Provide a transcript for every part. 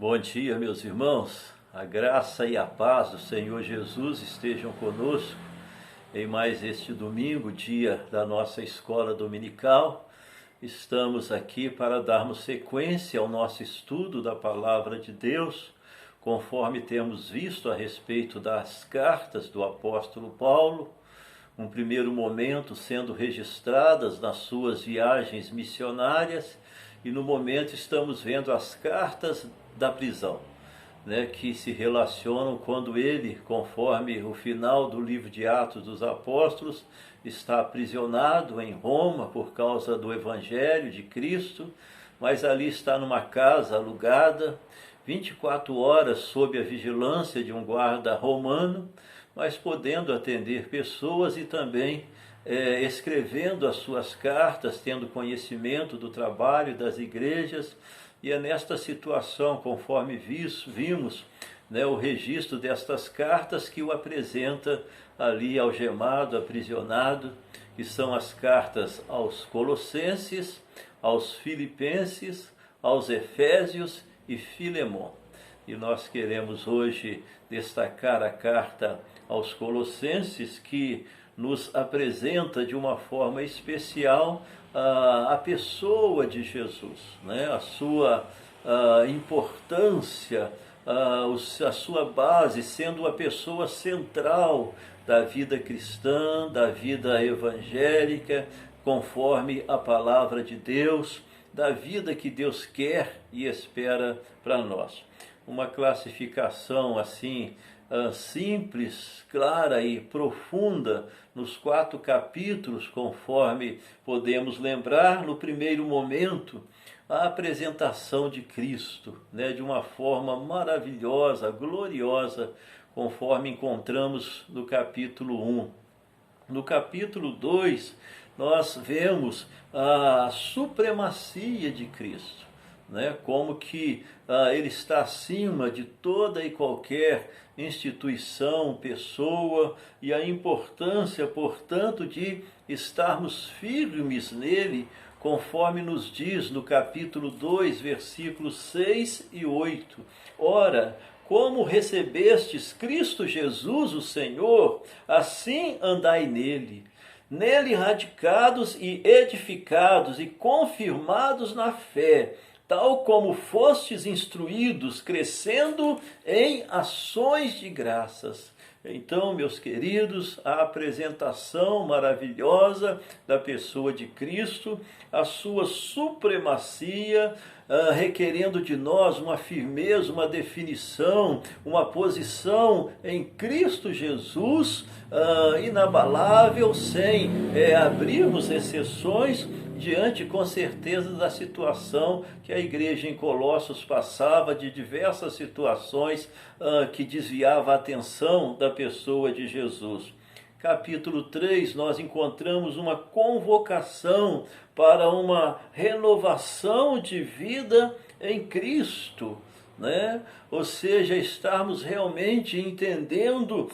Bom dia, meus irmãos. A graça e a paz do Senhor Jesus estejam conosco em mais este domingo, dia da nossa escola dominical. Estamos aqui para darmos sequência ao nosso estudo da Palavra de Deus, conforme temos visto a respeito das cartas do apóstolo Paulo, um primeiro momento sendo registradas nas suas viagens missionárias, e no momento estamos vendo as cartas da prisão, que se relacionam quando ele, conforme o final do livro de Atos dos Apóstolos, está aprisionado em Roma por causa do Evangelho de Cristo, mas ali está numa casa alugada, 24 horas sob a vigilância de um guarda romano, mas podendo atender pessoas e também escrevendo as suas cartas, tendo conhecimento do trabalho das igrejas. E é nesta situação, conforme vimos, o registro destas cartas que o apresenta ali algemado, aprisionado, que são as cartas aos Colossenses, aos Filipenses, aos Efésios e Filemon. E nós queremos hoje destacar a carta aos Colossenses, que nos apresenta de uma forma especial a pessoa de Jesus, a sua importância, a sua base, sendo a pessoa central da vida cristã, da vida evangélica, conforme a palavra de Deus, da vida que Deus quer e espera para nós. Uma classificação assim simples, clara e profunda nos 4 capítulos, conforme podemos lembrar. No primeiro momento, a apresentação de Cristo, de uma forma maravilhosa, gloriosa, conforme encontramos no capítulo 1. No capítulo 2, nós vemos a supremacia de Cristo, como que ele está acima de toda e qualquer instituição, pessoa, e a importância, portanto, de estarmos firmes nele, conforme nos diz no capítulo 2, versículos 6 e 8. Ora, como recebestes Cristo Jesus, o Senhor, assim andai nele, radicados e edificados e confirmados na fé, tal como fostes instruídos, crescendo em ações de graças. Então, meus queridos, a apresentação maravilhosa da pessoa de Cristo, a sua supremacia, requerendo de nós uma firmeza, uma definição, uma posição em Cristo Jesus, inabalável, sem abrirmos exceções, diante com certeza da situação que a igreja em Colossos passava, de diversas situações que desviava a atenção da pessoa de Jesus. Capítulo 3, nós encontramos uma convocação para uma renovação de vida em Cristo, Ou seja, estarmos realmente entendendo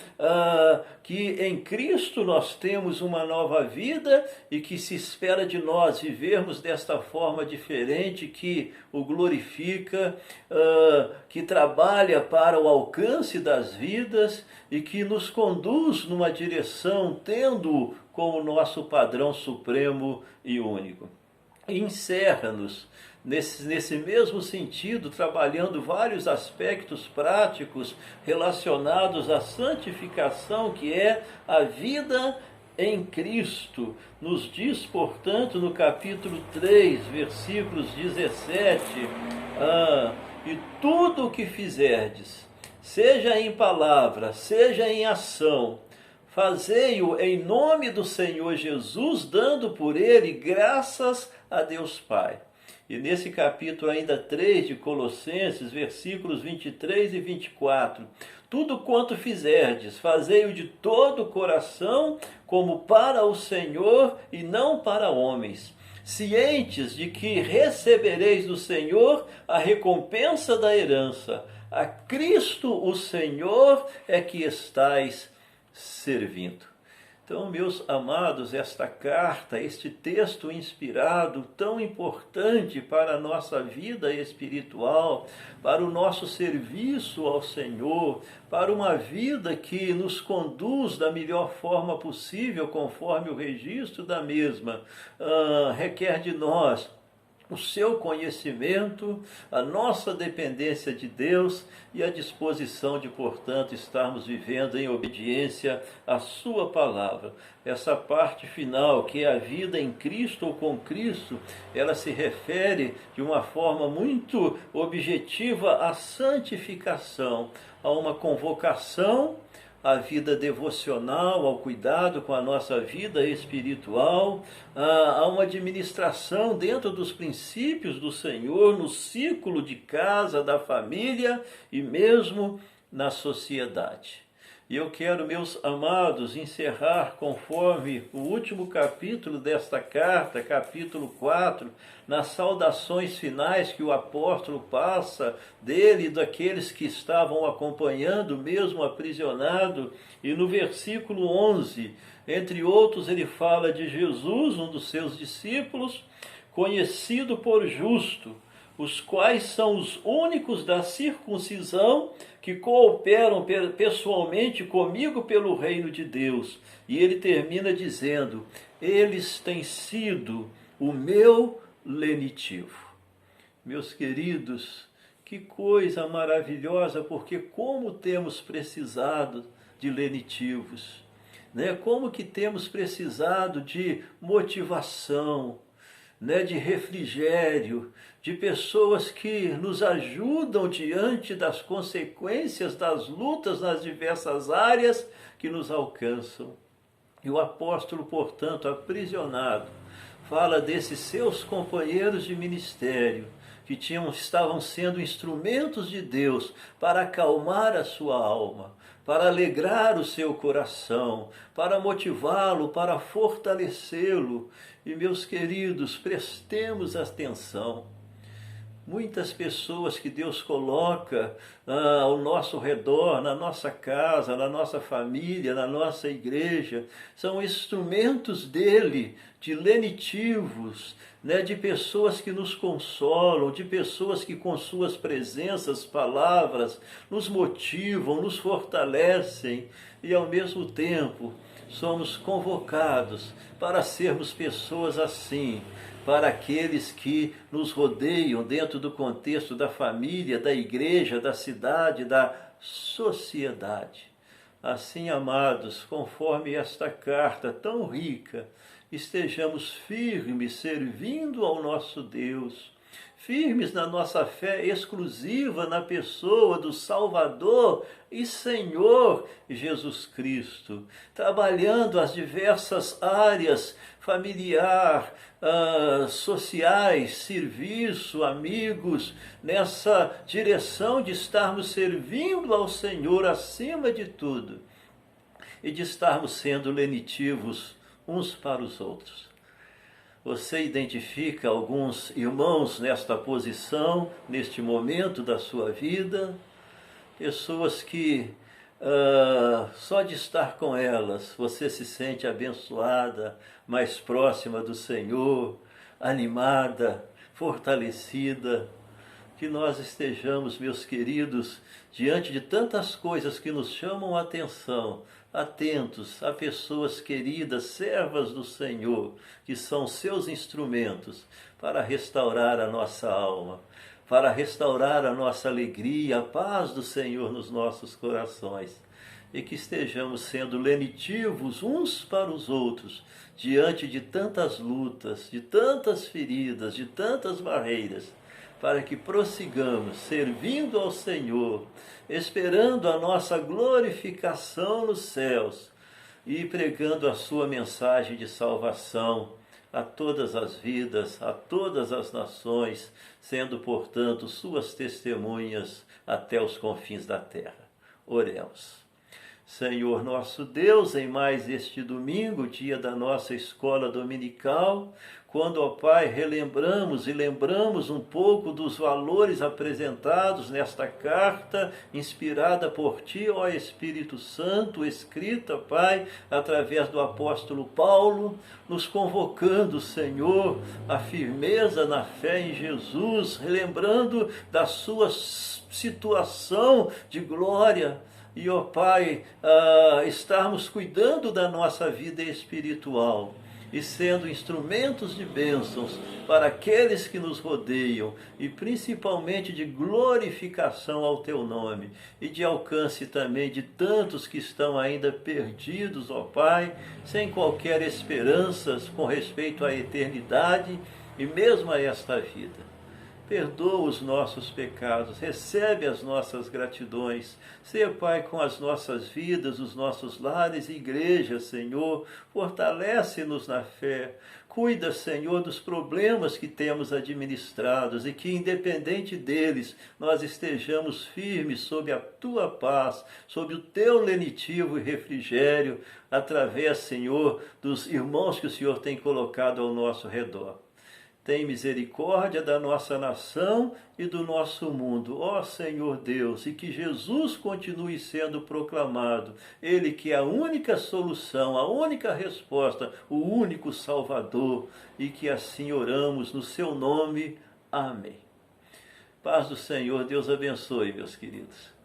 que em Cristo nós temos uma nova vida e que se espera de nós vivermos desta forma diferente, que o glorifica, que trabalha para o alcance das vidas e que nos conduz numa direção, tendo como nosso padrão supremo e único. E encerra-nos nesse mesmo sentido, trabalhando vários aspectos práticos relacionados à santificação, que é a vida em Cristo. Nos diz, portanto, no capítulo 3, versículos 17, e tudo o que fizerdes, seja em palavra, seja em ação, fazei-o em nome do Senhor Jesus, dando por ele graças a Deus Pai. E nesse capítulo ainda 3 de Colossenses, versículos 23 e 24, tudo quanto fizerdes, fazei-o de todo o coração, como para o Senhor e não para homens, cientes de que recebereis do Senhor a recompensa da herança. A Cristo o Senhor é que estais servindo. Então, meus amados, esta carta, este texto inspirado, tão importante para a nossa vida espiritual, para o nosso serviço ao Senhor, para uma vida que nos conduz da melhor forma possível, conforme o registro da mesma, requer de nós o seu conhecimento, a nossa dependência de Deus e a disposição de, portanto, estarmos vivendo em obediência à sua palavra. Essa parte final, que é a vida em Cristo ou com Cristo, ela se refere de uma forma muito objetiva à santificação, a uma convocação à vida devocional, ao cuidado com a nossa vida espiritual, a uma administração dentro dos princípios do Senhor, no círculo de casa, da família e mesmo na sociedade. E eu quero, meus amados, encerrar conforme o último capítulo desta carta, capítulo 4, nas saudações finais que o apóstolo passa dele e daqueles que estavam acompanhando, mesmo aprisionado. E no versículo 11, entre outros, ele fala de Jesus, um dos seus discípulos, conhecido por justo, os quais são os únicos da circuncisão que cooperam pessoalmente comigo pelo reino de Deus. E ele termina dizendo: eles têm sido o meu lenitivo. Meus queridos, que coisa maravilhosa, porque como temos precisado de lenitivos, né? Como que temos precisado de motivação, né, de refrigério, de pessoas que nos ajudam diante das consequências das lutas nas diversas áreas que nos alcançam. E o apóstolo, portanto, aprisionado, fala desses seus companheiros de ministério, que estavam sendo instrumentos de Deus para acalmar a sua alma, para alegrar o seu coração, para motivá-lo, para fortalecê-lo. E, meus queridos, prestemos atenção. Muitas pessoas que Deus coloca ao nosso redor, na nossa casa, na nossa família, na nossa igreja, são instrumentos dele, de lenitivos, né, de pessoas que nos consolam, de pessoas que com suas presenças, palavras, nos motivam, nos fortalecem e ao mesmo tempo somos convocados para sermos pessoas assim, para aqueles que nos rodeiam dentro do contexto da família, da igreja, da cidade, da sociedade. Assim, amados, conforme esta carta tão rica, estejamos firmes servindo ao nosso Deus, firmes na nossa fé exclusiva na pessoa do Salvador e Senhor Jesus Cristo, trabalhando as diversas áreas familiar, sociais, serviço, amigos, nessa direção de estarmos servindo ao Senhor acima de tudo e de estarmos sendo lenitivos uns para os outros. Você identifica alguns irmãos nesta posição, neste momento da sua vida? Pessoas que só de estar com elas você se sente abençoada, mais próxima do Senhor, animada, fortalecida. Que nós estejamos, meus queridos, diante de tantas coisas que nos chamam a atenção, atentos a pessoas queridas, servas do Senhor, que são seus instrumentos para restaurar a nossa alma, para restaurar a nossa alegria, a paz do Senhor nos nossos corações. E que estejamos sendo lenitivos uns para os outros, diante de tantas lutas, de tantas feridas, de tantas barreiras, para que prossigamos servindo ao Senhor, esperando a nossa glorificação nos céus e pregando a sua mensagem de salvação a todas as vidas, a todas as nações, sendo, portanto, suas testemunhas até os confins da terra. Oremos. Senhor nosso Deus, em mais este domingo, dia da nossa escola dominical, quando, ó Pai, relembramos e lembramos um pouco dos valores apresentados nesta carta, inspirada por Ti, ó Espírito Santo, escrita, Pai, através do apóstolo Paulo, nos convocando, Senhor, a firmeza na fé em Jesus, relembrando da sua situação de glória, e, ó Pai, estarmos cuidando da nossa vida espiritual e sendo instrumentos de bênçãos para aqueles que nos rodeiam, e principalmente de glorificação ao Teu nome, e de alcance também de tantos que estão ainda perdidos, ó Pai, sem qualquer esperança com respeito à eternidade e mesmo a esta vida. Perdoa os nossos pecados, recebe as nossas gratidões. Seja, Pai, com as nossas vidas, os nossos lares e igrejas, Senhor. Fortalece-nos na fé. Cuida, Senhor, dos problemas que temos administrados e que, independente deles, nós estejamos firmes sob a Tua paz, sob o Teu lenitivo e refrigério, através, Senhor, dos irmãos que o Senhor tem colocado ao nosso redor. Tem misericórdia da nossa nação e do nosso mundo, ó Senhor Deus, e que Jesus continue sendo proclamado, Ele que é a única solução, a única resposta, o único Salvador, e que assim oramos no Seu nome. Amém. Paz do Senhor, Deus abençoe, meus queridos.